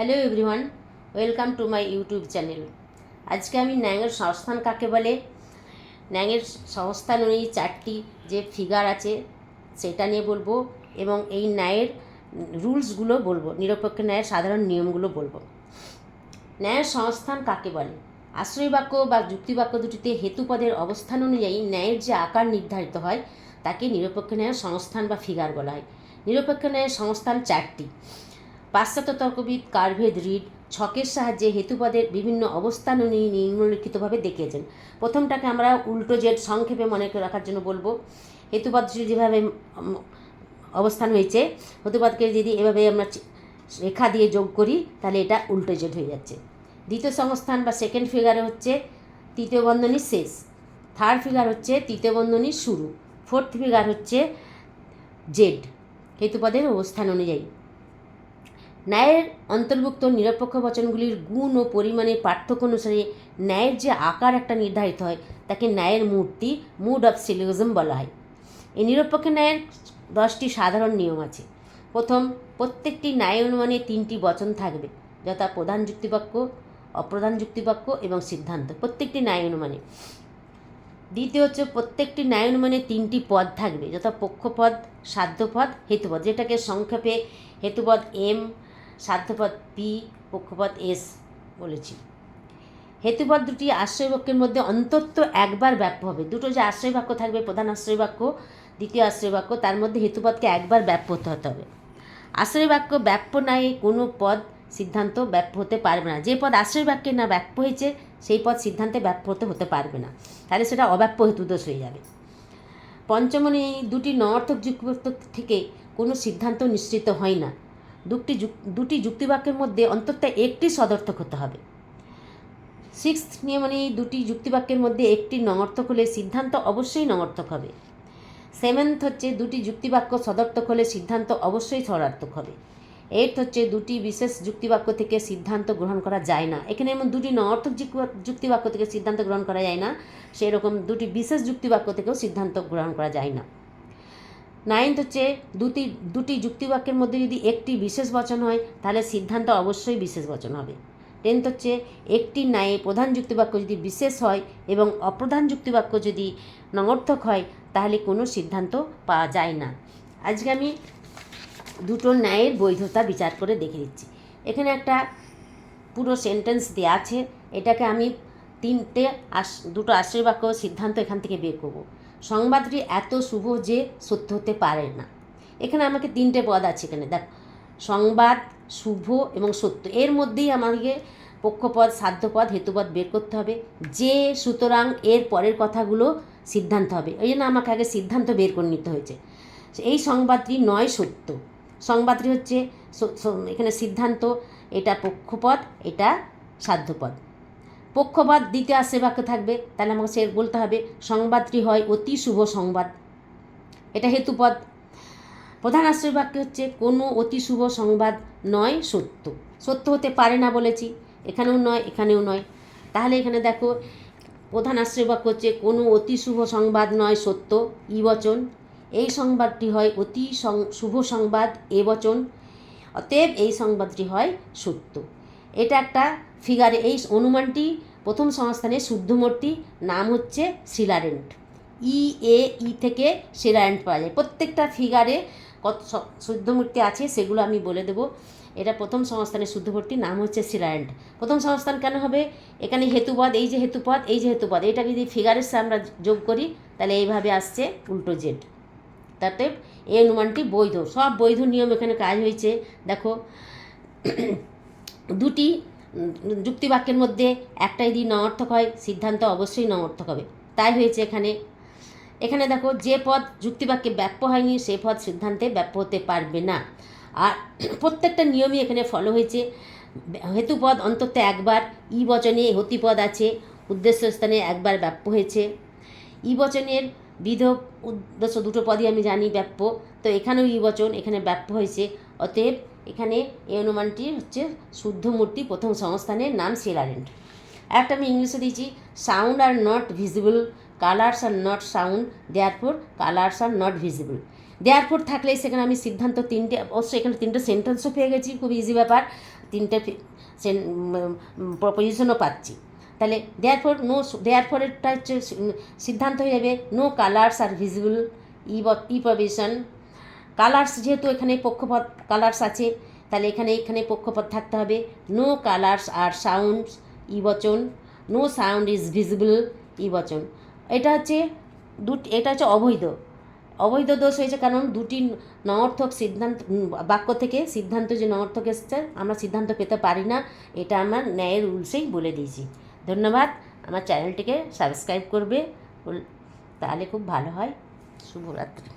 Hello everyone, welcome to my YouTube channel. আজকে আমি ন্যাঙের সংস্থান কাকে বলে, ন্যাঙের সংস্থান অনুযায়ী 4টি যে ফিগার আছে সেটা নিয়ে বলবো এবং এই ন্যায়ের রুলসগুলো বলবো, নিরপেক্ষ ন্যায়ের সাধারণ নিয়মগুলো বলবো। ন্যায়ের সংস্থান কাকে বলে? আশ্রয় বাক্য বা যুক্তিবাক্য দুটিতে হেতুপদের অবস্থান অনুযায়ী ন্যায়ের যে আকার নির্ধারিত হয় তাকে নিরপেক্ষ ন্যায়ের সংস্থান বা ফিগার বলা হয়। নিরপেক্ষ ন্যায়ের সংস্থান 4টি। পাশ্চাত্য তর্কবিদ কার্ভেদ রিড ছকের সাহায্যে হেতুপদের বিভিন্ন অবস্থান অনুযায়ী নিম্নলিখিতভাবে দেখিয়েছেন। প্রথমটাকে আমরা উল্টো জেড সংক্ষেপে মনে রাখার জন্য বলবো। হেতুপদ যেভাবে অবস্থান হয়েছে, হেতুপদকে যদি এভাবে আমরা রেখা দিয়ে যোগ করি তাহলে এটা উল্টো জেড হয়ে যাচ্ছে। দ্বিতীয় সংস্থান বা সেকেন্ড ফিগারে হচ্ছে তৃতীয় বন্ধনীর শেষ, থার্ড ফিগার হচ্ছে তৃতীয় বন্ধনীর শুরু, ফোর্থ ফিগার হচ্ছে জেড হেতুপদের অবস্থান অনুযায়ী। ন্যায়ের অন্তর্ভুক্ত নিরপেক্ষ বচনগুলির গুণ ও পরিমাণের পার্থক্য অনুসারে ন্যায়ের যে আকার একটা নির্ধারিত হয় তাকে ন্যায়ের মূর্তি, মুড অফ সিলোজিজম বলা হয়। এই নিরপেক্ষ ন্যায়ের 10টি সাধারণ নিয়ম আছে। প্রথম, প্রত্যেকটি ন্যায় অনুমানে 3টি বচন থাকবে, যথা প্রধান যুক্তিবাক্য, অপ্রধান যুক্তিবাক্য এবং সিদ্ধান্ত, প্রত্যেকটি ন্যায় অনুমানে। দ্বিতীয় হচ্ছে প্রত্যেকটি ন্যায় অনুমানে 3টি পদ থাকবে, যথা পক্ষপদ, সাধ্যপদ, হেতুপদ, যেটাকে সংক্ষেপে হেতুপদ এম, সাধ্যপদ পি, পক্ষপদ এস বলেছি। হেতুপদ দুটি আশ্রয় বাক্যের মধ্যে অন্তত একবার ব্যাপ্য হবে। দুটো যে আশ্রয় বাক্য থাকবে, প্রধান আশ্রয় বাক্য, দ্বিতীয় আশ্রয় বাক্য, তার মধ্যে হেতুপদকে একবার ব্যাপ্য হতে হবে। আশ্রয় বাক্য ব্যাপ্য নাই কোনো পদ সিদ্ধান্ত ব্যাপ্য হতে পারবে না। যে পদ আশ্রয় বাক্যে না ব্যাপ্য হয়েছে সেই পদ সিদ্ধান্তে ব্যাপ্য হতে পারবে না, তাহলে সেটা অব্যাপ্য হেতুদোষ হয়ে যাবে। পঞ্চমনে দুটি নঅর্থক যুক্তিবাক্য থেকে কোনো সিদ্ধান্ত নিশ্চিত হয় না। দুটি যুক্তিবাক্যের মধ্যে অন্তত একটি সদর্থক হতে হবে। সিক্সথ নিয়মে দুটি যুক্তিবাক্যের মধ্যে একটি নঅর্থক হলে সিদ্ধান্ত অবশ্যই নঅর্থক হবে। সেভেন্থ হচ্ছে দুটি যুক্তিবাক্য সদর্থক হলে সিদ্ধান্ত অবশ্যই সদর্থক হবে। এইট হচ্ছে দুটি বিশেষ যুক্তিবাক্য থেকে সিদ্ধান্ত গ্রহণ করা যায় না। এখানে এমন দুটি নঅর্থক যুক্তিবাক্য থেকে সিদ্ধান্ত গ্রহণ করা যায় না, সেরকম দুটি বিশেষ যুক্তিবাক্য থেকেও সিদ্ধান্ত গ্রহণ করা যায় না। নাইন্থ হচ্ছে দুটি যুক্তিবাক্যের মধ্যে যদি একটি বিশেষ বচন হয় তাহলে সিদ্ধান্ত অবশ্যই বিশেষ বচন হবে। 10th হচ্ছে একটি ন্যায়ে প্রধান যুক্তিবাক্য যদি বিশেষ হয় এবং অপ্রধান যুক্তিবাক্য যদি নঅর্থক হয় তাহলে কোনো সিদ্ধান্ত পাওয়া যায় না। আজকে আমি দুটো ন্যায়ের বৈধতা বিচার করে দেখে দিচ্ছি। এখানে একটা পুরো সেন্টেন্স দেওয়া আছে, এটাকে আমি দুটো আশ্রয় বাক্য সিদ্ধান্ত এখান থেকে বের করব। সংবাদটি এত শুভ যে সত্য হতে পারে না। এখানে আমাকে 3টে পদ আছে, এখানে দেখ, সংবাদ, শুভ এবং সত্য, এর মধ্যেই আমাকে পক্ষপদ, সাধ্যপদ, হেতুপদ বের করতে হবে। যে সুতরাং এর পরের কথাগুলো সিদ্ধান্ত হবে, ওই জন্য আমাকে আগে সিদ্ধান্ত বের করে নিতে হয়েছে। এই সংবাদটি নয় সত্য, সংবাদটি হচ্ছে এখানে সিদ্ধান্ত, এটা পক্ষপদ, এটা সাধ্যপদ। পক্ষপাত দ্বিতীয় আশ্রয় বাক্য থাকবে, তাহলে আমাকে সে বলতে হবে সংবাদটি হয় অতি শুভ সংবাদ, এটা হেতুপদ। প্রধান আশ্রয় বাক্য হচ্ছে কোনো অতি শুভ সংবাদ নয় সত্য, সত্য হতে পারে না বলেছি, এখানেও নয় এখানেও নয়। তাহলে এখানে দেখো প্রধান আশ্রয় বাক্য হচ্ছে কোনো অতি শুভ সংবাদ নয় সত্য, ই বচন। এই সংবাদটি হয় অতি শুভ সংবাদ, এ বচন। অতএব এই সংবাদটি হয় সত্য। এটা একটা ফিগারে, এই অনুমানটি প্রথম সংস্থানের শুদ্ধমূর্তি নাম হচ্ছে সিলারেন্ট। ই থেকে সিলারেন্ট পাওয়া যায়। প্রত্যেকটা ফিগারে কত শুদ্ধমূর্তি আছে সেগুলো আমি বলে দেবো। এটা প্রথম সংস্থানের শুদ্ধমূর্তি নাম হচ্ছে সিলারেন্ট। প্রথম সংস্থান কেন হবে? এখানে হেতুপদ, এই যে হেতুপদ, এই যে হেতুপদ, এটা যদি ফিগারের সাথে আমরা যোগ করি তাহলে এইভাবে আসছে উল্টো জেড। তাতে এই অনুমানটি বৈধ, সব বৈধ নিয়ম এখানে কাজ হয়েছে। দেখো, দুটি যুক্তিবাক্যের মধ্যে একটা যদি নঅর্থক হয় সিদ্ধান্ত অবশ্যই নঅর্থক হবে, তাই হয়েছে এখানে। এখানে দেখো, যে পদ যুক্তিবাক্যে ব্যাপ্য হয়নি সে পদ সিদ্ধান্তে ব্যাপ্য হতে পারবে না। আর প্রত্যেকটা নিয়মই এখানে ফলো হয়েছে। হেতুপদ অন্তত একবার, ই বচনে হতিপদ আছে, উদ্দেশ্য স্থানে একবার ব্যাপ্য হয়েছে। ই বচনের বিধ উদ্দেশ্য দুটো পদই আমি জানি ব্যাপ্য, তো এখানেও ই বচন, এখানে ব্যাপ্য হয়েছে। অতএব এখানে এই অনুমানটি হচ্ছে শুদ্ধমূর্তি প্রথম সংস্থানের নাম সিলারেন্ট। একটা আমি ইংলিশে দিয়েছি, sound are not visible, colours are not sound, therefore colours are not visible. Therefore থাকলে সেখানে আমি সিদ্ধান্ত তিনটে, অবশ্যই এখানে তিনটে সেন্টেন্সও পেয়ে গেছি, খুব ইজি ব্যাপার, তিনটে প্রপোজিশনও পাচ্ছি। তাহলে দেয়ারফোরেরটা হচ্ছে সিদ্ধান্ত হয়ে যাবে নো কালার্স আর ভিজিবল, ই প্রভিশন। কালার্স যেহেতু এখানে পক্ষপদ কালার্স আছে, তাহলে এখানে পক্ষপদ থাকতে হবে নো কালার্স আর সাউন্ডস, ই বচন। নো সাউন্ড ইজ ভিজিবল, ই বচন। এটা হচ্ছে অবৈধ দোষ হয়েছে, কারণ দুটি নঅর্থক সিদ্ধান্ত বাক্য থেকে সিদ্ধান্ত যে নঅর্থক এসছে, আমরা সিদ্ধান্ত পেতে পারি না, এটা আমার ন্যায়ের রুলসেই বলে দিয়েছি। ধন্যবাদ। আমার চ্যানেলটিকে সাবস্ক্রাইব করবে, তাহলে খুব ভালো হয়। শুভরাত্রি।